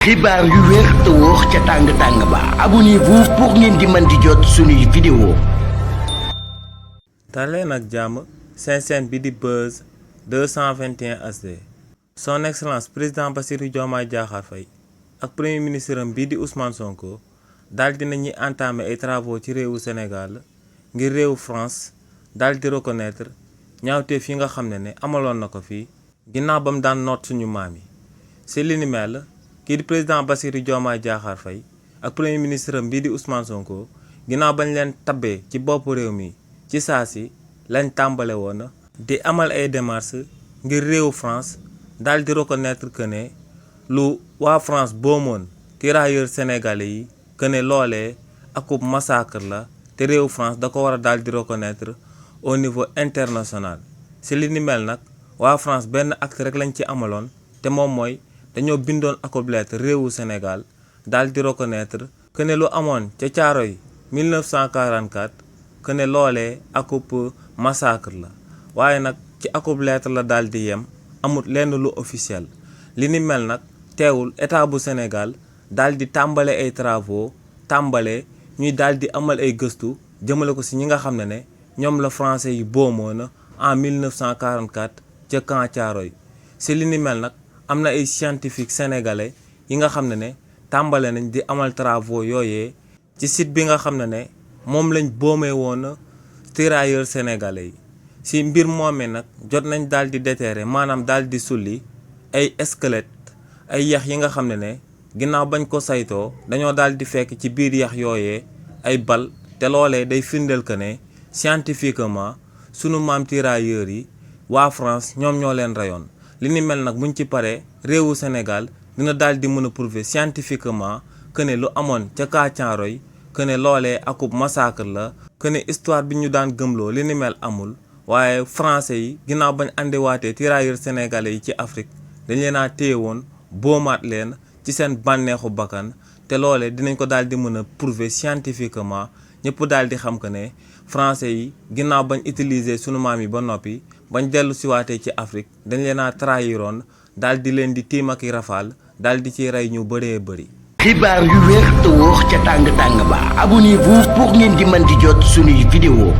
xibaar yu wér te wóor ca tàng ba abonnez-vous pour ngeen di mën di jot suñuy vidéo. daleen ak jàmm seen chaîne bi di Buzz 221 HD. son excellence président Bassirou Diomaye Diakhar Faye ak premier ministre am bii di Ousmane Sonko daal di nañuy entamer ay travaux ci réewu Sénégal ngir réewu France daal di reconnaître ñaawteef yi nga xam ne amaloon na ko fii ginnaaw ba mu daan noot suñu maam yi. si li ni mel kii di président Bassirou Diomaye Diakhar Faye ak premier ministre am bii di Ousmane Sonko ginnaaw bañ leen tabbee ci bopp réew mi ci saa si lañ tàmbale woon di amal ay démarches ngir réewu France daal di reconnaître que ne lu waa France boomoon tirailleurs sénégalais yi que ne loolee akub massacre la te réewu France da ko war a daal di reconnaître au niveau international. si li ni mel nag waa France benn acte rek lañ ci amaloon te moom mooy dañoo bindoon akub lettre réewu Sénégal daal di reconnaître que ne lu amoon ca Caaroy 1944 que ne loolee akub massacre la waaye nag ci akub lettre la daal di yem amut lenn lu officiel. li ni mel nag teewul état bu Sénégal daal di tàmbale ay travaux tàmbale ñuy daal di amal ay gëstu jëmale ko si ñi nga xam ne ñoom la français yi boomoon en 1944 ca camp Caaroy. si li ni mel nag am na ay scientifique sénégalais yi nga xam ne tàmbale nañ di amal travaux yooyee ci site bi nga xam ne moom lañ boomee woon tirailleurs sénégalais yi. si mbir moomee nag jot nañ daal di déterrer maanaam daal di sulli ay squelette ay yax yi nga xam ne ginnaaw bañ ko saytoo dañoo daal di fekk ci biir yax yooyee ay bal te loolee day firndeel que ne scientifiquement sunu maam tirailleurs yi waa France ñoom ñoo leen reyoon. li ni mel nag buñ ci paree réewu Sénégal dina daal di mën a prouver scientifiquement que ne lu amoon ca kaa Caaroy que ne loolee akub massacre la que ne histoire bi ñu daan gëmloo li ni mel amul waaye français yi ginnaaw bañ andiwaatee tirailleurs sénégalais yi ci Afrique dañ leen a téye woon boomaat leen ci seen bànneexu bakkan te loolee dinañ ko daal di mën a prouver scientifiquement ñëpp daal di xam que ne français yi ginnaaw bañ utiliser sunu maam yi ba noppi bañ dellu siwaatee ci Afrique dañ leen a trahiroon daal di leen di tiim ak i rafaal daal di ci rey ñu bëree bëri. xibaar yu wér te wóor ca tàng ba abonnez-vous pour ngeen di mën di jot suñuy vidéo.